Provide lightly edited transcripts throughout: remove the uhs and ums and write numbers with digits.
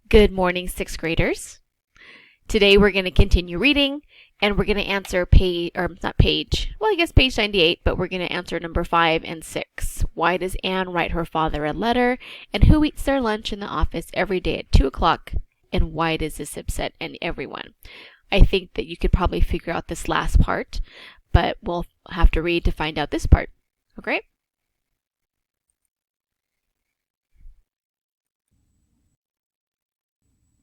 Good morning, sixth graders. Today we're going to continue reading and we're going to answer page 98, but we're going to answer number 5 and 6. Why does Anne write her father a letter? And who eats their lunch in the office every day at 2 o'clock? And why does this upset everyone? I think that you could probably figure out this last part, but we'll have to read to find out this part. Okay?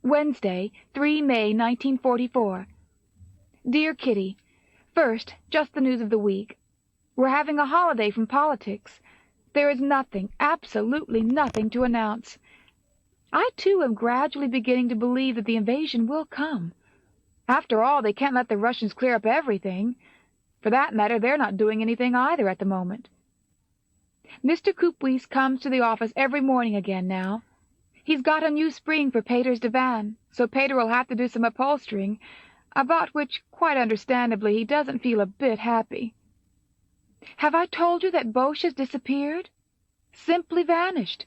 Wednesday, 3 May 1944. Dear Kitty, first, just the news of the week. We're having a holiday from politics. There is nothing, absolutely nothing to announce. I, too, am gradually beginning to believe that the invasion will come. After all, they can't let the Russians clear up everything. For that matter, they're not doing anything either at the moment. Mr. Koopwees comes to the office every morning again now. He's got a new spring for Pater's divan, so Pater will have to do some upholstering, about which, quite understandably, he doesn't feel a bit happy. Have I told you that Boche has disappeared? Simply vanished.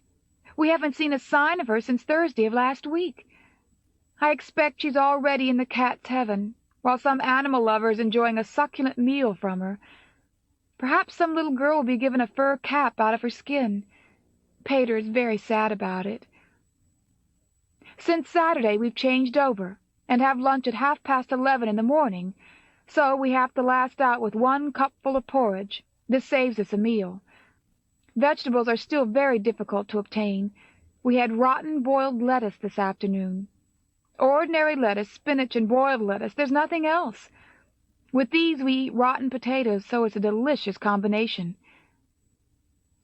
We haven't seen a sign of her since Thursday of last week. I expect she's already in the cat's heaven, while some animal lover is enjoying a succulent meal from her. Perhaps some little girl will be given a fur cap out of her skin. Pater is very sad about it. Since Saturday we've changed over, and have lunch at 11:30 in the morning, so we have to last out with 1 cupful of porridge. This saves us a meal. Vegetables are still very difficult to obtain. We had rotten boiled lettuce this afternoon. Ordinary lettuce, spinach, and boiled lettuce. There's nothing else. With these we eat rotten potatoes, so it's a delicious combination.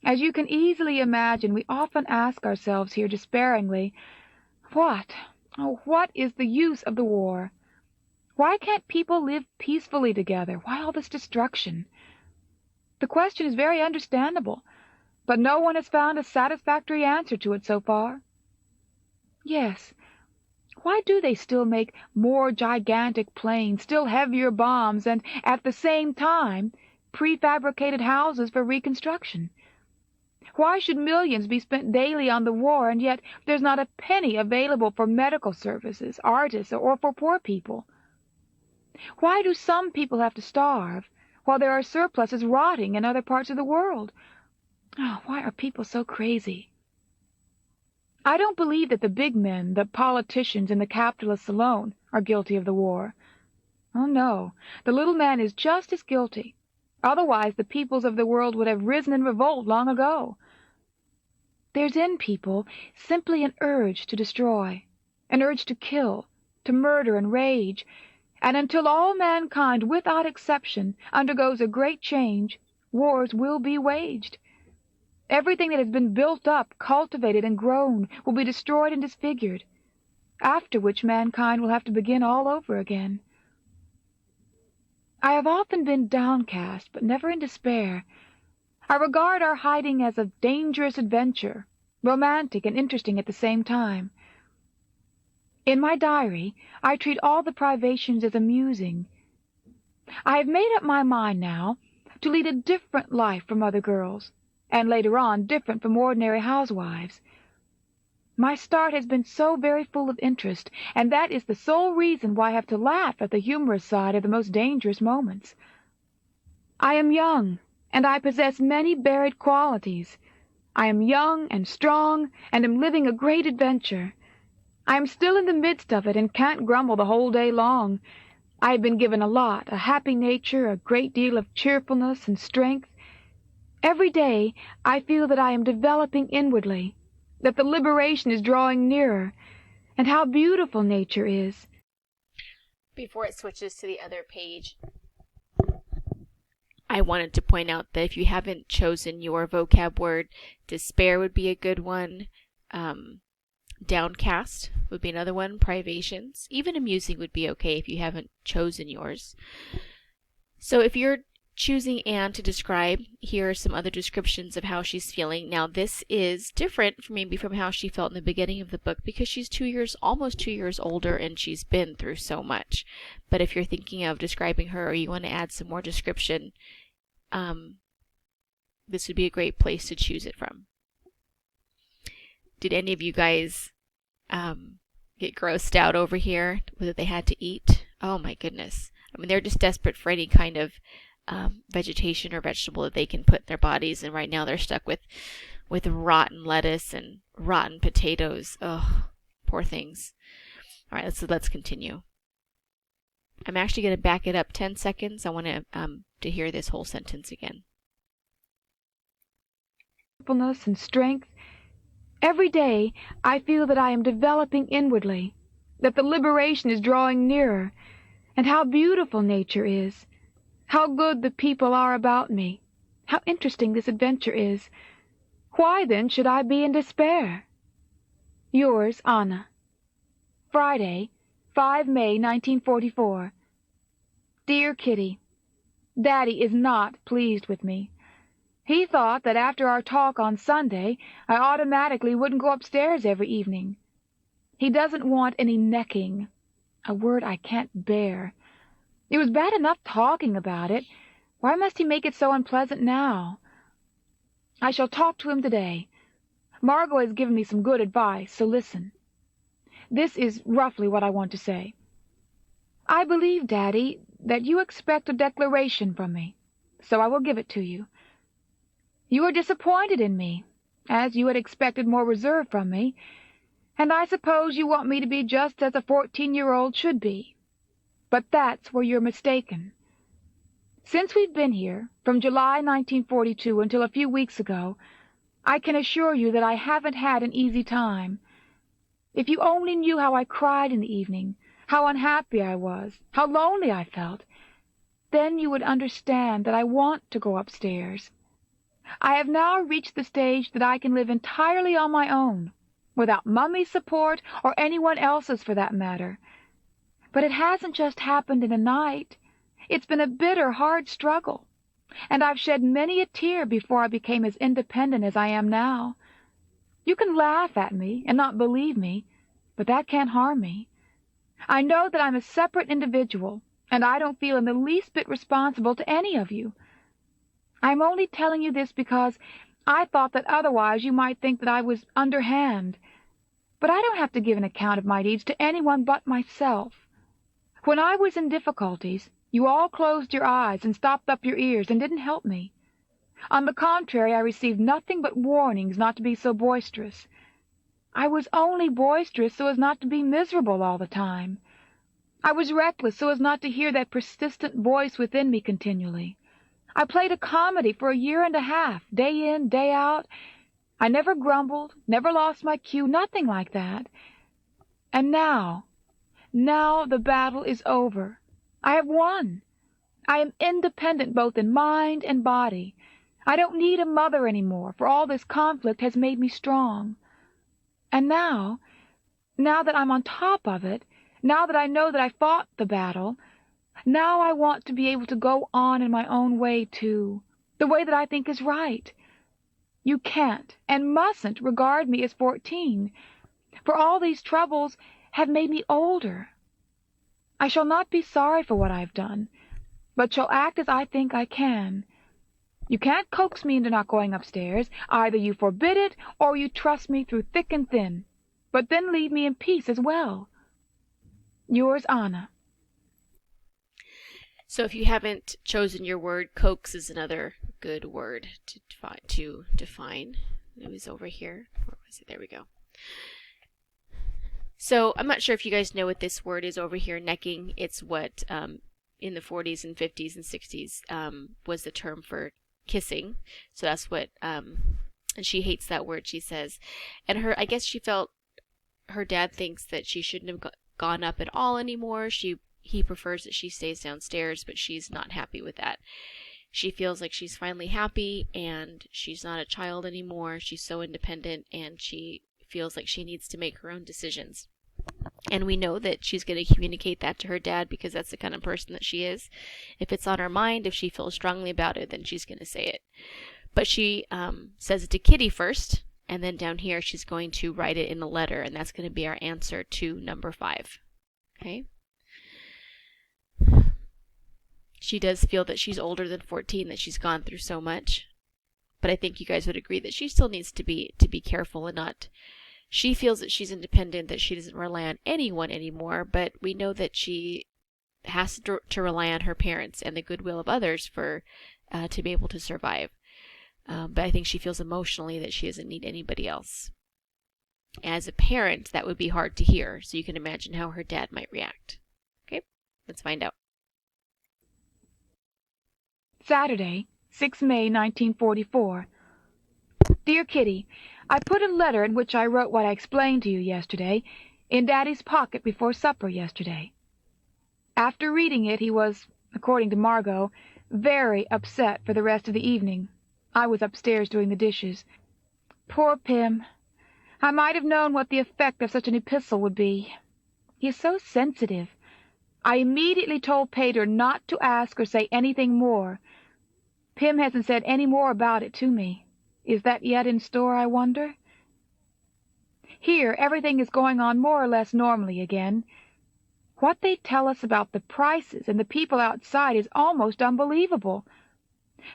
As you can easily imagine, we often ask ourselves here despairingly, what is the use of the war? Why can't people live peacefully together? Why all this destruction? The question is very understandable, but no one has found a satisfactory answer to it so far. Yes, why do they still make more gigantic planes, still heavier bombs, and, at the same time, prefabricated houses for reconstruction? Why should millions be spent daily on the war, and yet there's not a penny available for medical services, artists, or for poor people? Why do some people have to starve, while there are surpluses rotting in other parts of the world? Oh, why are people so crazy? I don't believe that the big men, the politicians, and the capitalists alone are guilty of the war. Oh, no, the little man is just as guilty. Otherwise the peoples of the world would have risen in revolt long ago. There's in people simply an urge to destroy, an urge to kill, to murder and rage, and until all mankind, without exception, undergoes a great change, wars will be waged. Everything that has been built up, cultivated, and grown will be destroyed and disfigured, after which mankind will have to begin all over again. I have often been downcast, but never in despair. I regard our hiding as a dangerous adventure, romantic and interesting at the same time. In my diary, I treat all the privations as amusing. I have made up my mind now to lead a different life from other girls, and later on different from ordinary housewives. My start has been so very full of interest, and that is the sole reason why I have to laugh at the humorous side of the most dangerous moments. I am young, and I possess many buried qualities. I am young and strong, and am living a great adventure. I am still in the midst of it, and can't grumble the whole day long. I have been given a lot, a happy nature, a great deal of cheerfulness and strength. Every day I feel that I am developing inwardly, that the liberation is drawing nearer, and how beautiful nature is. Before it switches to the other page, I wanted to point out that if you haven't chosen your vocab word, despair would be a good one. Downcast would be another one. Privations. Even amusing would be okay if you haven't chosen yours. So if you're choosing Anne to describe, here are some other descriptions of how she's feeling. Now this is different from how she felt in the beginning of the book, because she's almost 2 years older, and she's been through so much. But if you're thinking of describing her, or you want to add some more description, this would be a great place to choose it from. Did any of you guys get grossed out over here that they had to eat. Oh my goodness. I mean, they're just desperate for any kind of vegetation or vegetable that they can put in their bodies, and right now they're stuck with rotten lettuce and rotten potatoes. Oh, poor things. All right, let's continue. I'm actually going to back it up 10 seconds. I want to hear this whole sentence again. And strength. Every day I feel that I am developing inwardly, that the liberation is drawing nearer, and how beautiful nature is, how good the people are about me, how interesting this adventure is. Why, then, should I be in despair? Yours, Anna. Friday, 5 May 1944. Dear Kitty, Daddy is not pleased with me. He thought that after our talk on Sunday, I automatically wouldn't go upstairs every evening. He doesn't want any necking, a word I can't bear. It was bad enough talking about it. Why must he make it so unpleasant now? I shall talk to him today. Margot has given me some good advice, so listen. This is roughly what I want to say. I believe, Daddy, that you expect a declaration from me, so I will give it to you. You are disappointed in me, as you had expected more reserve from me, and I suppose you want me to be just as a 14-year-old should be. But that's where you're mistaken. Since we've been here, from July 1942 until a few weeks ago, I can assure you that I haven't had an easy time. If you only knew how I cried in the evening, how unhappy I was, how lonely I felt, then you would understand that I want to go upstairs. I have now reached the stage that I can live entirely on my own, without Mummy's support or anyone else's for that matter. But it hasn't just happened in a night. It's been a bitter, hard struggle, and I've shed many a tear before I became as independent as I am now. You can laugh at me and not believe me, but that can't harm me. I know that I'm a separate individual, and I don't feel in the least bit responsible to any of you. I'm only telling you this because I thought that otherwise you might think that I was underhand. But I don't have to give an account of my deeds to anyone but myself. When I was in difficulties, you all closed your eyes and stopped up your ears and didn't help me. On the contrary, I received nothing but warnings not to be so boisterous. I was only boisterous so as not to be miserable all the time. I was reckless so as not to hear that persistent voice within me continually. I played a comedy for a year and a half, day in, day out. I never grumbled, never lost my cue, nothing like that. And now the battle is over. I have won. I am independent both in mind and body. I don't need a mother any more, for all this conflict has made me strong. And now that I'm on top of it, now that I know that I fought the battle, now I want to be able to go on in my own way, too, the way that I think is right. You can't and mustn't regard me as 14, for all these troubles have made me older. I shall not be sorry for what I've done, but shall act as I think I can. You can't coax me into not going upstairs. Either you forbid it, or you trust me through thick and thin, but then leave me in peace as well. Yours, Anna. So if you haven't chosen your word, coax is another good word to define. It was over here. Where was it? There we go. So I'm not sure if you guys know what this word is over here, necking. It's what in the 40s and 50s and 60s was the term for kissing. So that's what, and she hates that word, she says. And I guess she felt her dad thinks that she shouldn't have gone up at all anymore. He prefers that she stays downstairs, but she's not happy with that. She feels like she's finally happy and she's not a child anymore. She's so independent and she feels like she needs to make her own decisions. And we know that she's going to communicate that to her dad because that's the kind of person that she is. If it's on her mind, if she feels strongly about it, then she's going to say it. But she says it to Kitty first, and then down here she's going to write it in a letter, and that's going to be our answer to number 5. Okay? She does feel that she's older than 14, that she's gone through so much. But I think you guys would agree that she still needs to be careful and not She feels that she's independent, that she doesn't rely on anyone anymore, but we know that she has to rely on her parents and the goodwill of others for to be able to survive. But I think she feels emotionally that she doesn't need anybody else. As a parent, that would be hard to hear, so you can imagine how her dad might react. Okay, let's find out. Saturday, 6 May 1944. Dear Kitty, I put a letter in which I wrote what I explained to you yesterday in Daddy's pocket before supper yesterday. After reading it, he was, according to Margot, very upset for the rest of the evening. I was upstairs doing the dishes. Poor Pim. I might have known what the effect of such an epistle would be. He is so sensitive. I immediately told Pater not to ask or say anything more. Pim hasn't said any more about it to me. Is that yet in store, I wonder? Here, everything is going on more or less normally again. What they tell us about the prices and the people outside is almost unbelievable.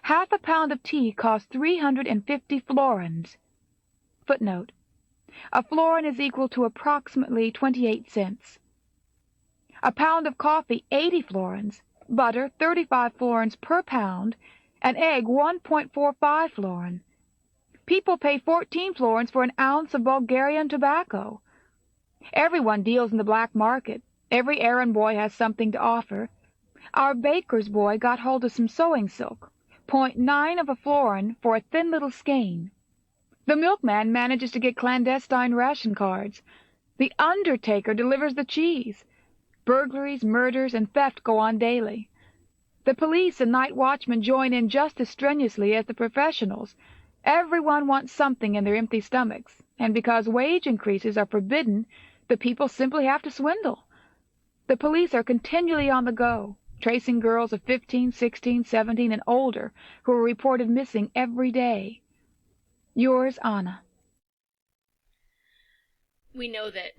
Half a pound of tea costs 350 florins. Footnote. A florin is equal to approximately 28 cents. A pound of coffee, 80 florins. Butter, 35 florins per pound. An egg, 1.45 florin. People pay 14 florins for an ounce of Bulgarian tobacco. Everyone deals in the black market. Every errand boy has something to offer. Our baker's boy got hold of some sewing silk, 0.9 of a florin for a thin little skein. The milkman manages to get clandestine ration cards. The undertaker delivers the cheese. Burglaries, murders, and theft go on daily. The police and night watchmen join in just as strenuously as the professionals. Everyone wants something in their empty stomachs, and because wage increases are forbidden, the people simply have to swindle. The police are continually on the go, tracing girls of 15, 16, 17, and older who are reported missing every day. Yours, Anna. We know that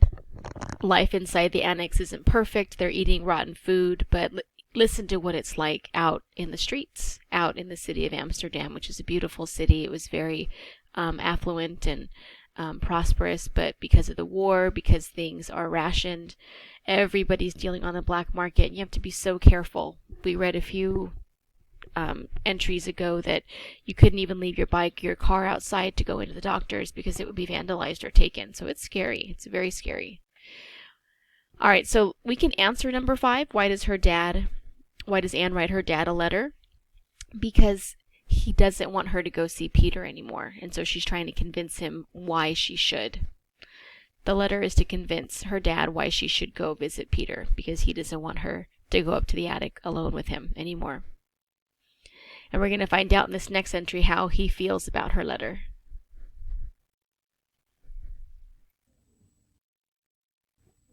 life inside the annex isn't perfect. They're eating rotten food, but listen to what it's like out in the streets, out in the city of Amsterdam, which is a beautiful city. It was very affluent and prosperous, but because of the war, because things are rationed, everybody's dealing on the black market, and you have to be so careful. We read a few entries ago that you couldn't even leave your bike or your car outside to go into the doctor's because it would be vandalized or taken. So it's scary. It's very scary. All right, so we can answer number 5. Why does Anne write her dad a letter? Because he doesn't want her to go see Peter anymore, and so she's trying to convince him why she should. The letter is to convince her dad why she should go visit Peter, because he doesn't want her to go up to the attic alone with him anymore. And we're going to find out in this next entry how he feels about her letter.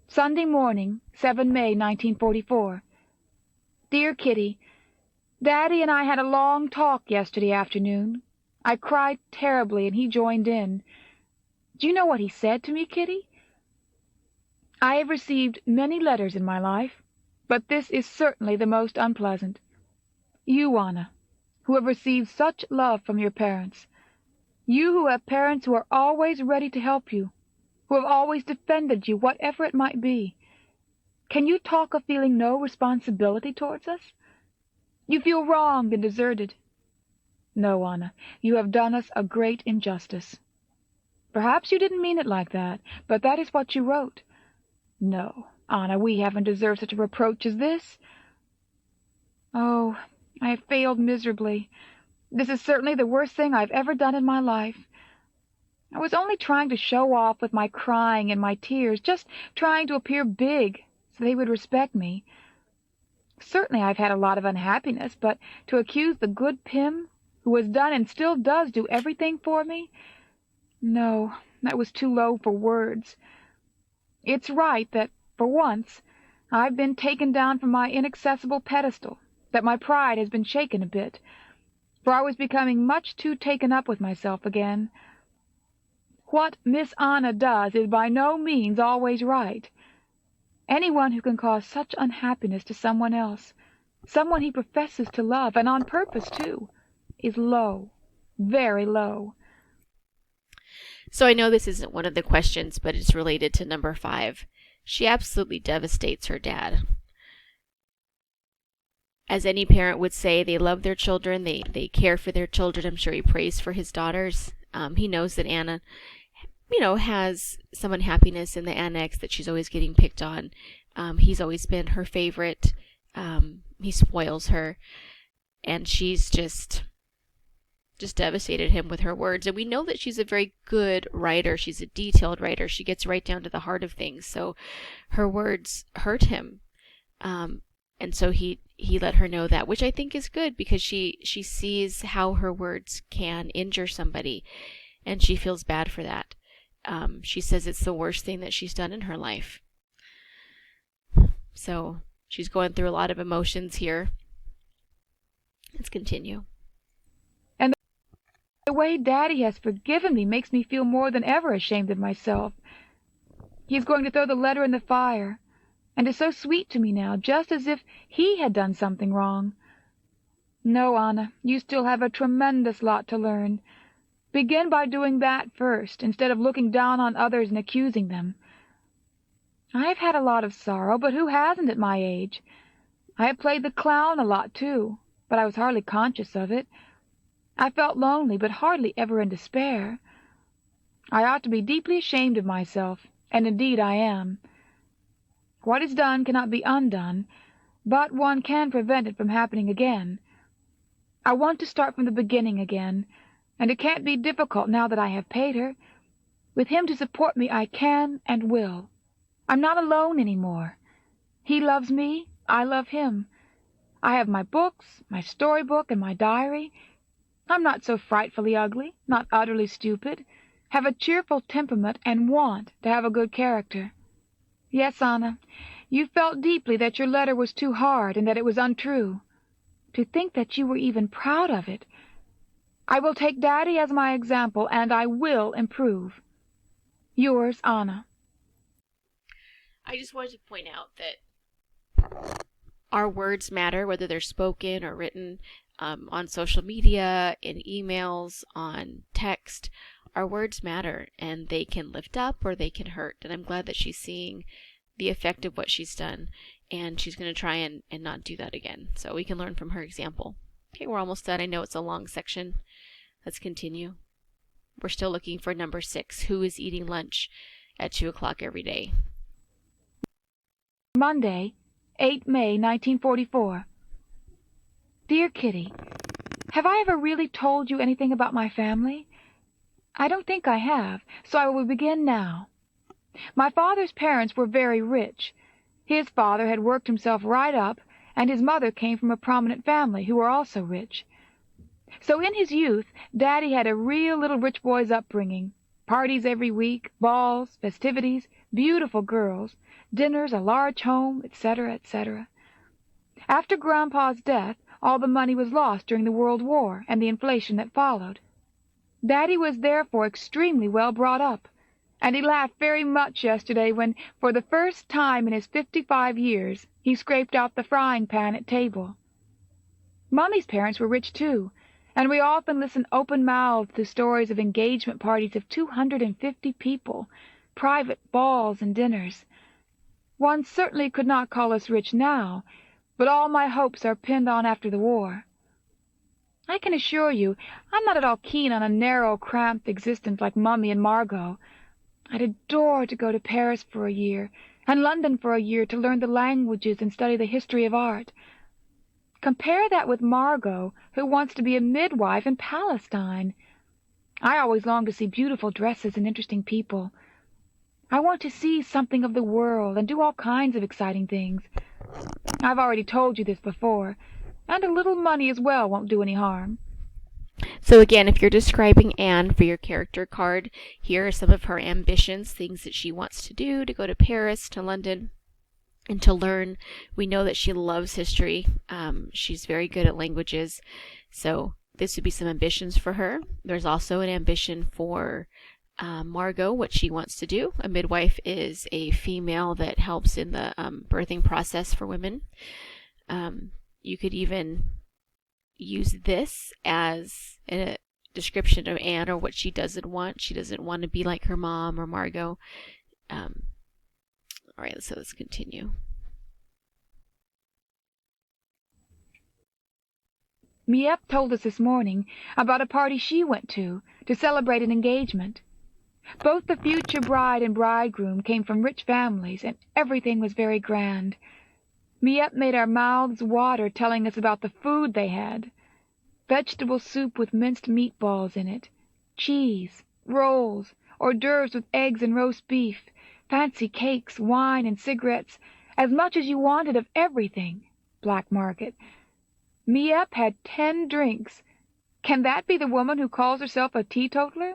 Sunday morning, 7 May 1944. Dear Kitty, Daddy and I had a long talk yesterday afternoon. I cried terribly, and he joined in. Do you know what he said to me, Kitty? I have received many letters in my life, but this is certainly the most unpleasant. You, Anna, who have received such love from your parents. You who have parents who are always ready to help you, who have always defended you, whatever it might be. Can you talk of feeling no responsibility towards us? You feel wronged and deserted. No, Anna, you have done us a great injustice. Perhaps you didn't mean it like that, but that is what you wrote. No, Anna, we haven't deserved such a reproach as this. Oh, I have failed miserably. This is certainly the worst thing I've ever done in my life. I was only trying to show off with my crying and my tears, just trying to appear big so they would respect me. Certainly I've had a lot of unhappiness, but to accuse the good Pim, who has done and still does do everything for me? No, that was too low for words. It's right that, for once, I've been taken down from my inaccessible pedestal, that my pride has been shaken a bit, for I was becoming much too taken up with myself again. What Miss Anna does is by no means always right. Anyone who can cause such unhappiness to someone else, someone he professes to love, and on purpose too, is low, very low. So I know this isn't one of the questions, but it's related to number 5. She absolutely devastates her dad. As any parent would say, they love their children, they care for their children. I'm sure he prays for his daughters. He knows that Anna, has some unhappiness in the annex, that she's always getting picked on. He's always been her favorite. He spoils her, and she's just devastated him with her words. And we know that she's a very good writer. She's a detailed writer. She gets right down to the heart of things. So her words hurt him. And so he let her know that, which I think is good, because she sees how her words can injure somebody, and she feels bad for that. She says it's the worst thing that she's done in her life. So she's going through a lot of emotions here. Let's continue. And the way Daddy has forgiven me makes me feel more than ever ashamed of myself. He's going to throw the letter in the fire, and is so sweet to me now, just as if he had done something wrong. No, Anna, you still have a tremendous lot to learn. Begin by doing that first, instead of looking down on others and accusing them. I've had a lot of sorrow, but who hasn't at my age? I have played the clown a lot, too, but I was hardly conscious of it. I felt lonely, but hardly ever in despair. I ought to be deeply ashamed of myself, and indeed I am. What is done cannot be undone, but one can prevent it from happening again. I want to start from the beginning again, and it can't be difficult now that I have paid her. With him to support me, I can and will. I'm not alone any more. He loves me, I love him. I have my books, my storybook, and my diary. I'm not so frightfully ugly, not utterly stupid, have a cheerful temperament, and want to have a good character. Yes, Anna, you felt deeply that your letter was too hard and that it was untrue. To think that you were even proud of it. I will take Daddy as my example, and I will improve. Yours, Anna. I just wanted to point out that our words matter, whether they're spoken or written, on social media, in emails, on text. Our words matter, and they can lift up or they can hurt. And I'm glad that she's seeing the effect of what she's done, and she's going to try and not do that again. So we can learn from her example. Okay, we're almost done. I know it's a long section. Let's continue. We're still looking for number 6. Who is eating lunch at 2 o'clock every day? Monday, 8 May, 1944. Dear Kitty, have I ever really told you anything about my family? I don't think I have, so I will begin now. My father's parents were very rich. His father had worked himself right up, and his mother came from a prominent family who were also rich. So in his youth, Daddy had a real little rich boy's upbringing. Parties every week, balls, festivities, beautiful girls, dinners, a large home, etc., etc. After Grandpa's death, all the money was lost during the World War and the inflation that followed. Daddy was therefore extremely well brought up, and he laughed very much yesterday when, for the first time in his 55 years, he scraped out the frying pan at table. Mummy's parents were rich too, and we often listened open-mouthed to stories of engagement parties of 250 people, private balls and dinners. One certainly could not call us rich now, but all my hopes are pinned on after the war. I can assure you I'm not at all keen on a narrow, cramped existence like Mummy and Margot. I'd adore to go to Paris for a year, and London for a year to learn the languages and study the history of art. Compare that with Margot, who wants to be a midwife in Palestine. I always long to see beautiful dresses and interesting people. I want to see something of the world and do all kinds of exciting things. I've already told you this before, and a little money as well won't do any harm. So again, if you're describing Anne for your character card, here are some of her ambitions, things that she wants to do: to go to Paris, to London, and to learn. We know that she loves history. She's very good at languages. So this would be some ambitions for her. There's also an ambition for Margot, what she wants to do. A midwife is a female that helps in the birthing process for women. You could even use this as description of Anne or what she doesn't want. She doesn't want to be like her mom or Margot. All right, so let's continue. Miep told us this morning about a party she went to celebrate an engagement. Both the future bride and bridegroom came from rich families, and everything was very grand. Miep made our mouths water telling us about the food they had. Vegetable soup with minced meatballs in it, cheese, rolls, hors d'oeuvres with eggs and roast beef, fancy cakes, wine, and cigarettes, as much as you wanted of everything. Black market. Miep had 10 drinks. Can that be the woman who calls herself a teetotaler?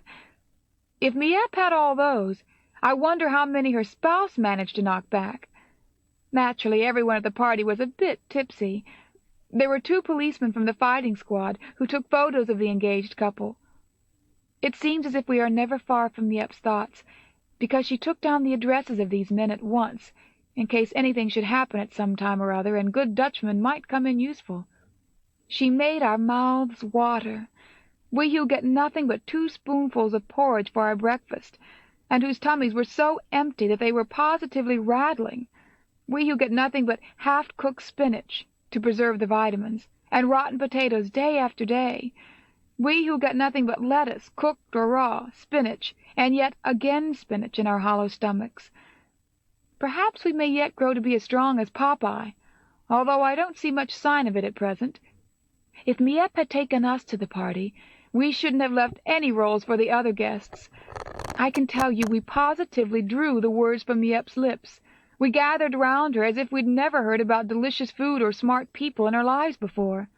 If Miep had all those, I wonder how many her spouse managed to knock back. Naturally, everyone at the party was a bit tipsy. There were 2 policemen from the fighting squad who took photos of the engaged couple. It seems as if we are never far from Miep's thoughts, because she took down the addresses of these men at once, in case anything should happen at some time or other, and good Dutchmen might come in useful. She made our mouths water, we who get nothing but 2 spoonfuls of porridge for our breakfast, and whose tummies were so empty that they were positively rattling, we who get nothing but half-cooked spinach to preserve the vitamins, and rotten potatoes day after day, we who get nothing but lettuce, cooked or raw, spinach, and yet again spinach in our hollow stomachs. Perhaps we may yet grow to be as strong as Popeye, although I don't see much sign of it at present. If Miep had taken us to the party, we shouldn't have left any rolls for the other guests. I can tell you we positively drew the words from Miep's lips. We gathered round her as if we'd never heard about delicious food or smart people in our lives before.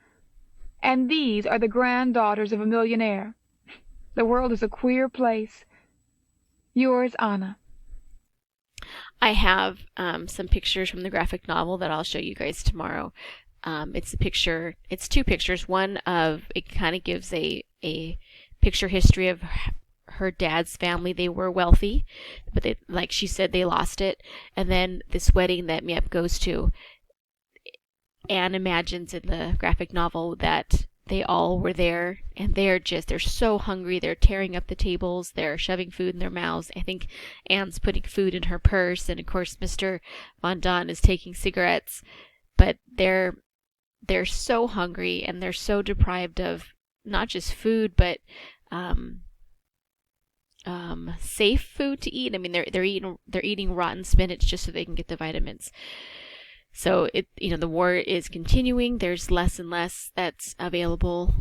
And these are the granddaughters of a millionaire. The world is a queer place. Yours, Anna. I have some pictures from the graphic novel that I'll show you guys tomorrow. It's 2 pictures. One of, it kind of gives a picture history of her dad's family. They were wealthy, but they, like she said, they lost it. And then this wedding that Miep goes to, Anne imagines in the graphic novel that they all were there, and they're so hungry. They're tearing up the tables. They're shoving food in their mouths. I think Anne's putting food in her purse, and of course Mr. Von Don is taking cigarettes. But they're so hungry, and they're so deprived of not just food, but safe food to eat. I mean, they're eating rotten spinach just so they can get the vitamins. So the war is continuing. There's less and less that's available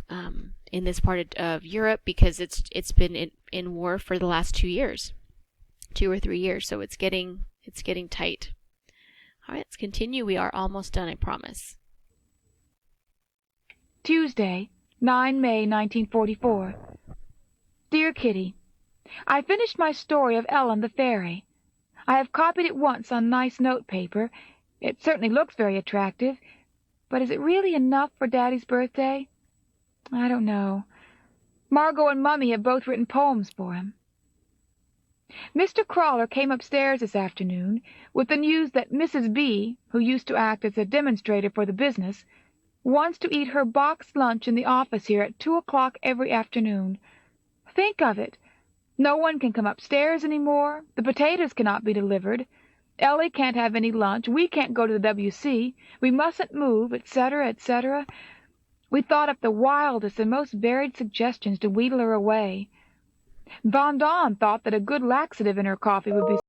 in this part of Europe because it's been in war for the last 2 years, 2 or 3 years. So it's getting tight. All right, let's continue. We are almost done, I promise. Tuesday, 9 May 1944. Dear Kitty, I finished my story of Ellen the Fairy. I have copied it once on nice note paper. It certainly looks very attractive, but is it really enough for Daddy's birthday? I don't know. Margot and Mummy have both written poems for him. Mr. Crawler came upstairs this afternoon with the news that Mrs. B., who used to act as a demonstrator for the business, wants to eat her boxed lunch in the office here at 2 o'clock every afternoon. Think of it! No one can come upstairs any more. The potatoes cannot be delivered. Ellie can't have any lunch. We can't go to the W.C. We mustn't move, etc., etc. We thought up the wildest and most varied suggestions to wheedle her away. Von Don thought that a good laxative in her coffee would be